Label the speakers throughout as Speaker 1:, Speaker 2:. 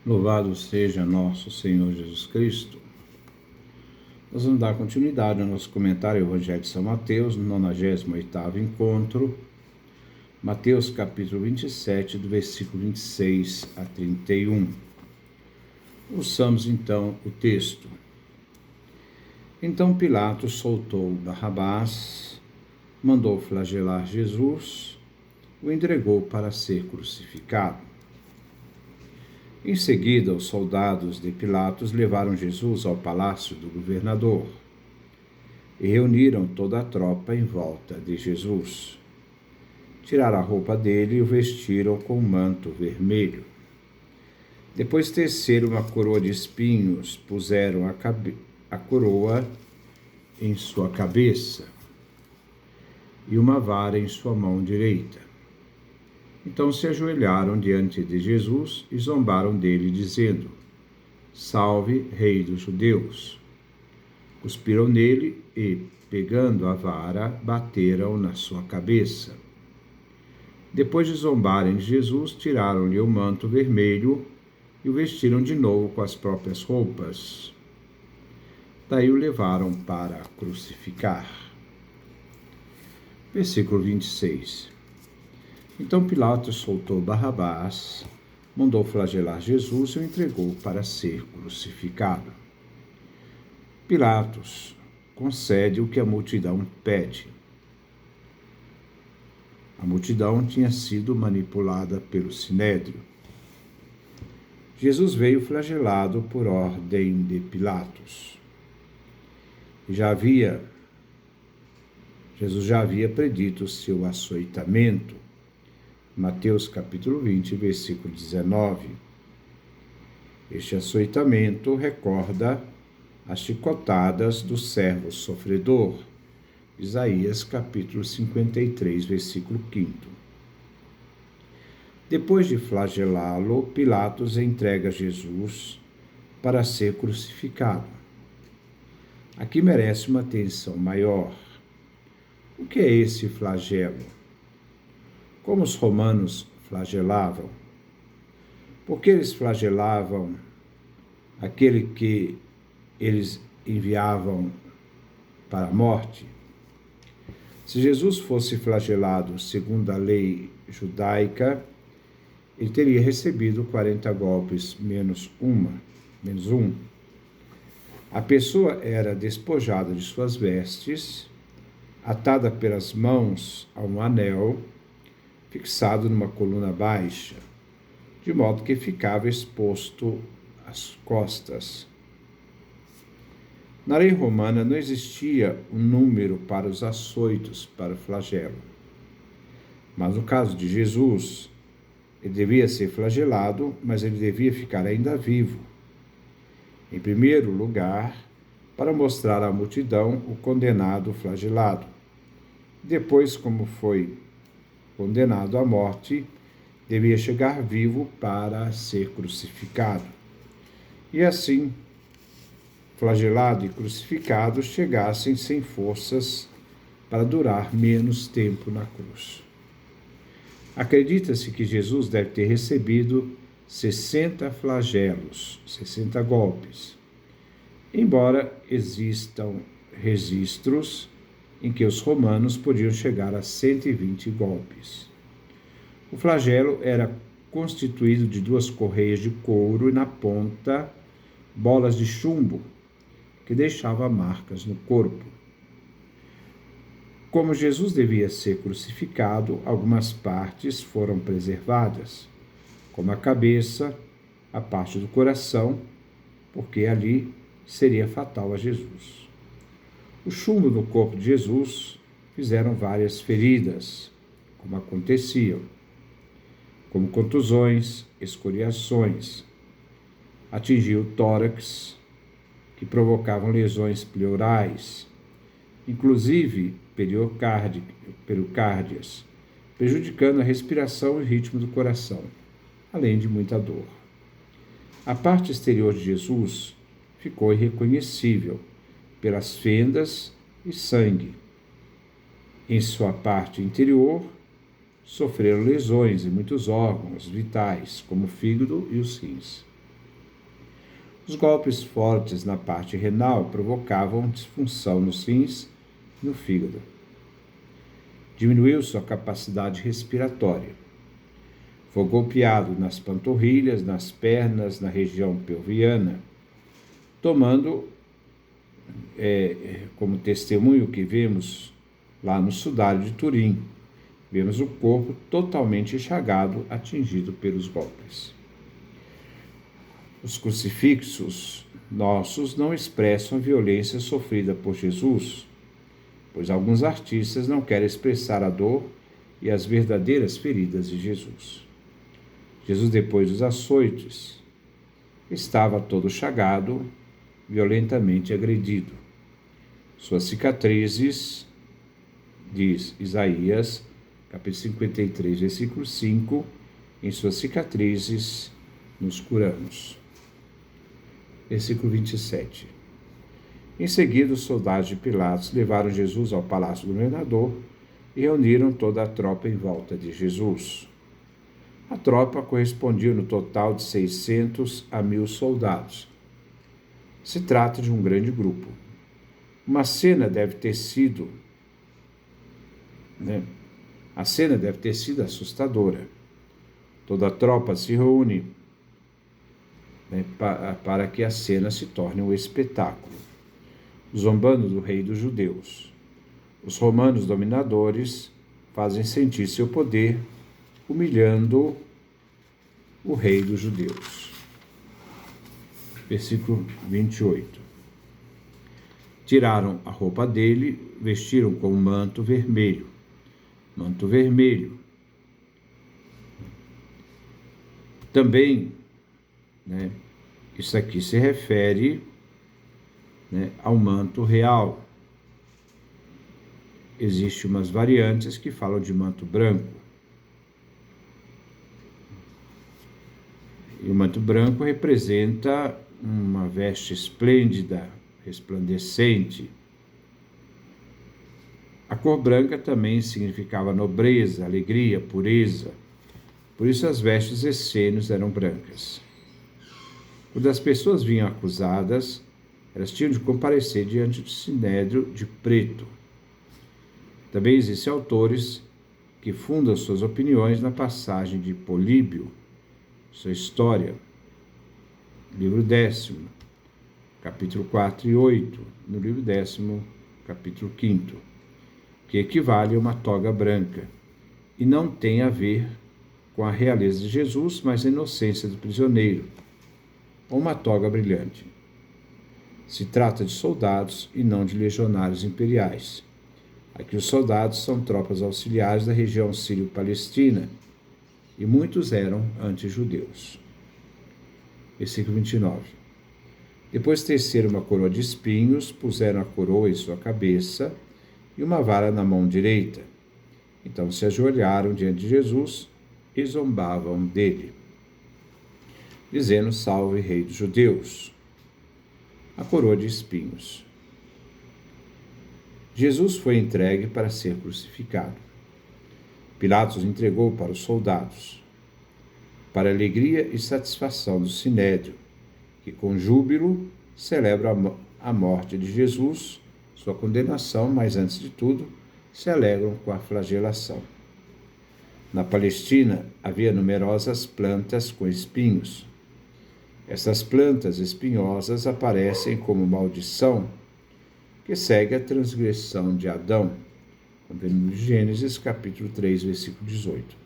Speaker 1: Louvado seja nosso Senhor Jesus Cristo. Nós vamos dar continuidade ao nosso comentário ao Evangelho de São Mateus, no 98º encontro, Mateus capítulo 27, do versículo 26 a 31. Ouçamos então o texto. Então Pilatos soltou Barrabás, mandou flagelar Jesus, o entregou para ser crucificado. Em seguida, os soldados de Pilatos levaram Jesus ao palácio do governador e reuniram toda a tropa em volta de Jesus. Tiraram a roupa dele e o vestiram com um manto vermelho. Depois teceram uma coroa de espinhos, puseram a coroa em sua cabeça e uma vara em sua mão direita. Então se ajoelharam diante de Jesus e zombaram dele, dizendo: Salve, Rei dos Judeus! Cuspiram nele e, pegando a vara, bateram na sua cabeça. Depois de zombarem de Jesus, tiraram-lhe o manto vermelho e o vestiram de novo com as próprias roupas. Daí o levaram para crucificar. Versículo 26. Então Pilatos soltou Barrabás, mandou flagelar Jesus e o entregou para ser crucificado. Pilatos concede o que a multidão pede. A multidão tinha sido manipulada pelo Sinédrio. Jesus veio flagelado por ordem de Pilatos. Jesus já havia predito seu açoitamento. Mateus capítulo 20, versículo 19. Este açoitamento recorda as chicotadas do servo sofredor. Isaías capítulo 53, versículo 5. Depois de flagelá-lo, Pilatos entrega Jesus para ser crucificado. Aqui merece uma atenção maior. O que é esse flagelo? Como os romanos flagelavam? Por que eles flagelavam aquele que eles enviavam para a morte? Se Jesus fosse flagelado segundo a lei judaica, ele teria recebido 40 golpes menos um. A pessoa era despojada de suas vestes, atada pelas mãos a um anel, fixado numa coluna baixa, de modo que ficava exposto às costas. Na lei romana não existia um número para os açoitos para o flagelo. Mas no caso de Jesus, ele devia ser flagelado, mas ele devia ficar ainda vivo. Em primeiro lugar, para mostrar à multidão o condenado flagelado. Depois, como foi condenado à morte, devia chegar vivo para ser crucificado. E assim, flagelado e crucificado, chegassem sem forças para durar menos tempo na cruz. Acredita-se que Jesus deve ter recebido 60 flagelos, 60 golpes, embora existam registros em que os romanos podiam chegar a 120 golpes. O flagelo era constituído de 2 correias de couro e na ponta bolas de chumbo, que deixavam marcas no corpo. Como Jesus devia ser crucificado, algumas partes foram preservadas, como a cabeça, a parte do coração, porque ali seria fatal a Jesus. O chumbo no corpo de Jesus fizeram várias feridas, como aconteciam, como contusões, escoriações. Atingiu o tórax, que provocavam lesões pleurais, inclusive pericárdias, prejudicando a respiração e o ritmo do coração, além de muita dor. A parte exterior de Jesus ficou irreconhecível pelas fendas e sangue. Em sua parte interior, sofreram lesões em muitos órgãos vitais, como o fígado e os rins. Os golpes fortes na parte renal provocavam disfunção nos rins e no fígado. Diminuiu sua capacidade respiratória. Foi golpeado nas panturrilhas, nas pernas, na região pelviana, tomando como testemunho o que vemos lá no Sudário de Turim. Vemos o corpo totalmente enxagado, atingido pelos golpes. Os crucifixos nossos não expressam a violência sofrida por Jesus, pois alguns artistas não querem expressar a dor e as verdadeiras feridas de Jesus. Jesus, depois dos açoites, estava todo chagado, violentamente agredido. Suas cicatrizes, diz Isaías, capítulo 53, versículo 5, em suas cicatrizes nos curamos. Versículo 27. Em seguida, os soldados de Pilatos levaram Jesus ao palácio do governador e reuniram toda a tropa em volta de Jesus. A tropa correspondia no total de 600 a 1.000 soldados. Se trata de um grande grupo. A cena deve ter sido assustadora. Toda a tropa se reúne para que a cena se torne um espetáculo. Zombando do rei dos judeus. Os romanos dominadores fazem sentir seu poder, humilhando o rei dos judeus. Versículo 28. Tiraram a roupa dele, vestiram com um manto vermelho. Manto vermelho. Também, isso aqui se refere ao manto real. Existem umas variantes que falam de manto branco. E o manto branco representa uma veste esplêndida, resplandecente. A cor branca também significava nobreza, alegria, pureza. Por isso as vestes essênios eram brancas. Quando as pessoas vinham acusadas, elas tinham de comparecer diante do sinédrio de preto. Também existem autores que fundam suas opiniões na passagem de Políbio, sua história, livro 10º, capítulo 4 e 8, no livro 10º, capítulo 5º, que equivale a uma toga branca, e não tem a ver com a realeza de Jesus, mas a inocência do prisioneiro, ou uma toga brilhante. Se trata de soldados e não de legionários imperiais. Aqui os soldados são tropas auxiliares da região sírio-palestina, e muitos eram anti-judeus. Versículo 29. Depois teceram uma coroa de espinhos, puseram a coroa em sua cabeça e uma vara na mão direita. Então se ajoelharam diante de Jesus e zombavam dele, dizendo: Salve, Rei dos Judeus. A coroa de espinhos. Jesus foi entregue para ser crucificado. Pilatos o entregou para os soldados, para a alegria e satisfação do sinédrio, que com júbilo celebra a morte de Jesus, sua condenação, mas antes de tudo, se alegram com a flagelação. Na Palestina havia numerosas plantas com espinhos. Essas plantas espinhosas aparecem como maldição que segue a transgressão de Adão, conforme Gênesis capítulo 3, versículo 18.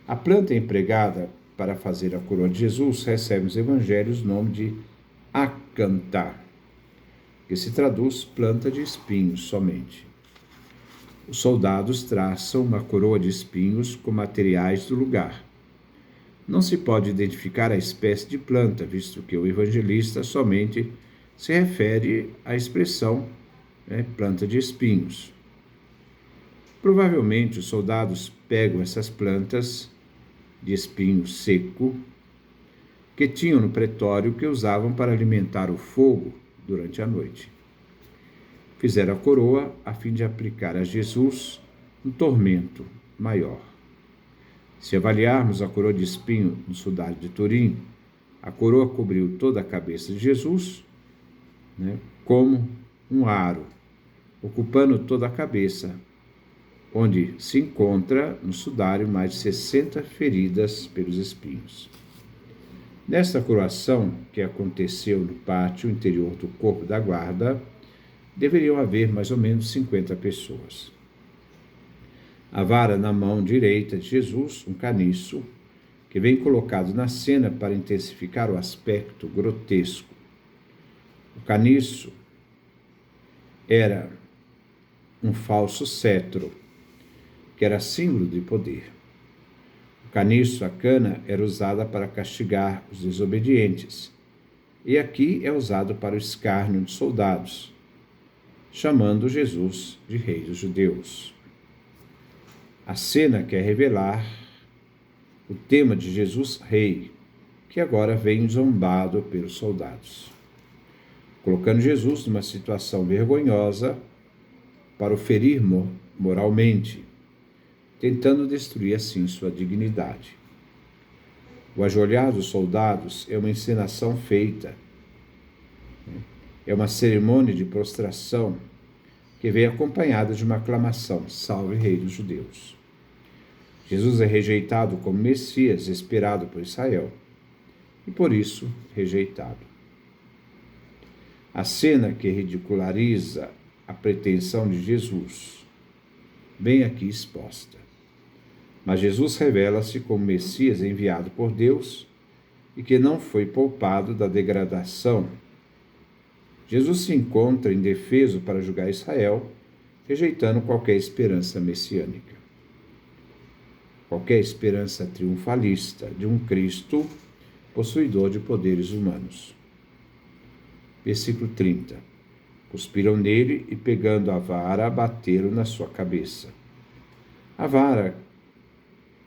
Speaker 1: A planta empregada para fazer a coroa de Jesus recebe nos evangelhos o nome de acantá, que se traduz planta de espinhos somente. Os soldados traçam uma coroa de espinhos com materiais do lugar. Não se pode identificar a espécie de planta, visto que o evangelista somente se refere à expressão planta de espinhos. Provavelmente os soldados pegam essas plantas de espinho seco que tinham no pretório, que usavam para alimentar o fogo durante a noite. Fizeram a coroa a fim de aplicar a Jesus um tormento maior. Se avaliarmos a coroa de espinho no Sudário de Turim, A coroa cobriu toda a cabeça de Jesus, né, como um aro, ocupando toda a cabeça, onde se encontra no sudário mais de 60 feridas pelos espinhos. Nesta coroação, que aconteceu no pátio interior do corpo da guarda, deveriam haver mais ou menos 50 pessoas. A vara na mão direita de Jesus, um caniço, que vem colocado na cena para intensificar o aspecto grotesco. O caniço era um falso cetro, que era símbolo de poder. O caniço, a cana, era usada para castigar os desobedientes, e aqui é usado para o escárnio de soldados, chamando Jesus de Rei dos Judeus. A cena quer revelar o tema de Jesus Rei, que agora vem zombado pelos soldados, colocando Jesus numa situação vergonhosa para o ferir moralmente, tentando destruir assim sua dignidade. O ajoelhar dos soldados é uma encenação feita, é uma cerimônia de prostração que vem acompanhada de uma aclamação: Salve, Rei dos Judeus. Jesus é rejeitado como Messias esperado por Israel e por isso rejeitado. A cena que ridiculariza a pretensão de Jesus, bem aqui exposta. Mas Jesus revela-se como Messias enviado por Deus e que não foi poupado da degradação. Jesus se encontra indefeso para julgar Israel, rejeitando qualquer esperança messiânica. Qualquer esperança triunfalista de um Cristo possuidor de poderes humanos. Versículo 30. Cuspiram nele e, pegando a vara, bateram na sua cabeça. A vara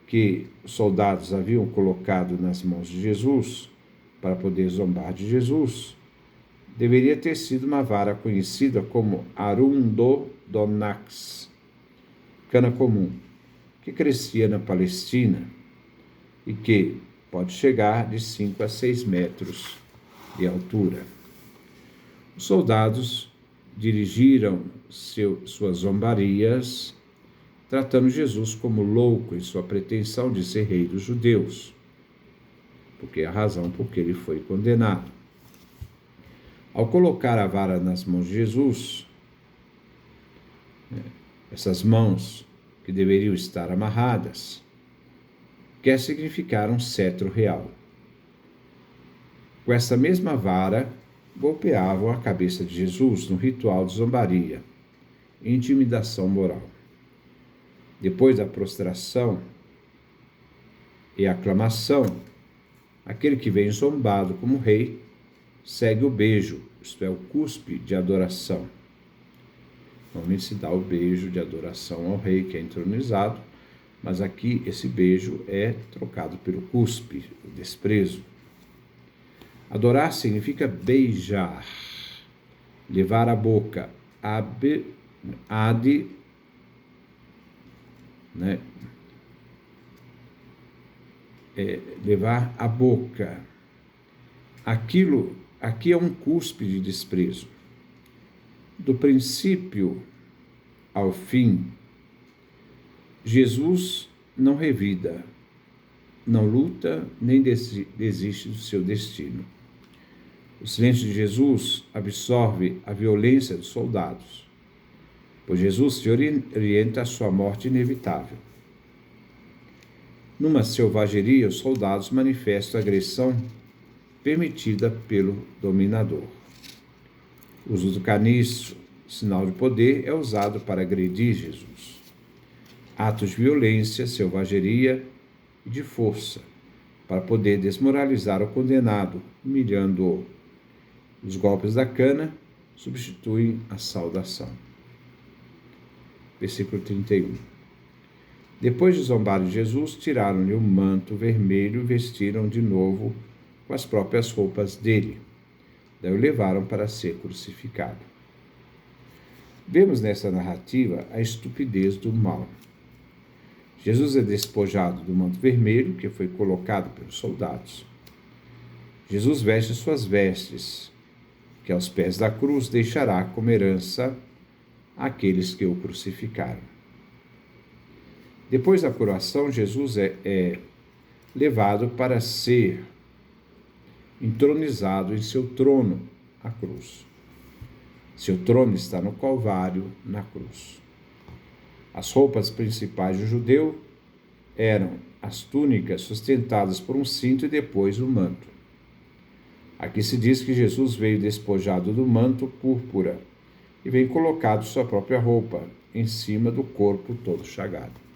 Speaker 1: que os soldados haviam colocado nas mãos de Jesus para poder zombar de Jesus deveria ter sido uma vara conhecida como Arundodonax, cana comum, que crescia na Palestina e que pode chegar de 5 a 6 metros de altura. Os soldados dirigiram suas zombarias, tratando Jesus como louco em sua pretensão de ser rei dos judeus, porque é a razão por que ele foi condenado. Ao colocar a vara nas mãos de Jesus, essas mãos que deveriam estar amarradas, quer significar um cetro real. Com essa mesma vara, golpeavam a cabeça de Jesus no ritual de zombaria e intimidação moral. Depois da prostração e aclamação, aquele que vem zombado como rei segue o beijo, isto é, o cuspe de adoração. Normalmente se dá o beijo de adoração ao rei que é entronizado, mas aqui esse beijo é trocado pelo cuspe, o desprezo. Adorar significa beijar, levar à boca, levar à boca. Aqui é um cuspe de desprezo. Do princípio ao fim, Jesus não revida, não luta, nem desiste do seu destino. O silêncio de Jesus absorve a violência dos soldados, pois Jesus se orienta à sua morte inevitável. Numa selvageria, os soldados manifestam a agressão permitida pelo dominador. O uso do caniço, sinal de poder, é usado para agredir Jesus. Atos de violência, selvageria e de força, para poder desmoralizar o condenado, humilhando-o. Os golpes da cana substituem a saudação. Versículo 31. Depois de zombar de Jesus, tiraram-lhe o manto vermelho e vestiram de novo com as próprias roupas dele. Daí o levaram para ser crucificado. Vemos nessa narrativa a estupidez do mal. Jesus é despojado do manto vermelho que foi colocado pelos soldados. Jesus veste suas vestes, que aos pés da cruz deixará como herança àqueles que o crucificaram. Depois da coroação, Jesus é levado para ser entronizado em seu trono, a cruz. Seu trono está no Calvário, na cruz. As roupas principais do judeu eram as túnicas sustentadas por um cinto e depois o manto. Aqui se diz que Jesus veio despojado do manto púrpura e vem colocado sua própria roupa em cima do corpo todo chagado.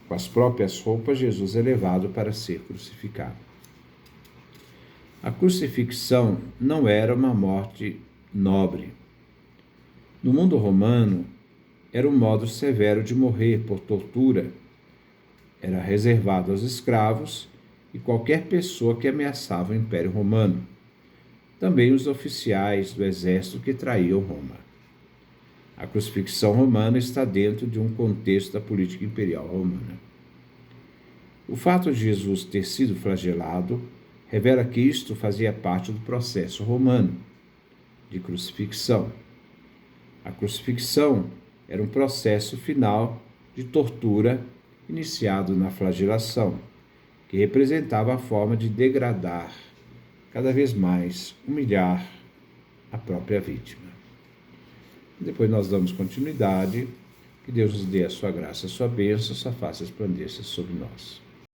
Speaker 1: Com as próprias roupas, Jesus é levado para ser crucificado. A crucifixão não era uma morte nobre. No mundo romano, era um modo severo de morrer por tortura. Era reservado aos escravos e qualquer pessoa que ameaçava o Império Romano. Também os oficiais do exército que traíam Roma. A crucifixão romana está dentro de um contexto da política imperial romana. O fato de Jesus ter sido flagelado revela que isto fazia parte do processo romano de crucifixão. A crucifixão era um processo final de tortura iniciado na flagelação, que representava a forma de degradar, cada vez mais humilhar a própria vítima. Depois nós damos continuidade. Que Deus nos dê a sua graça, a sua bênção, a sua face resplandeça sobre nós.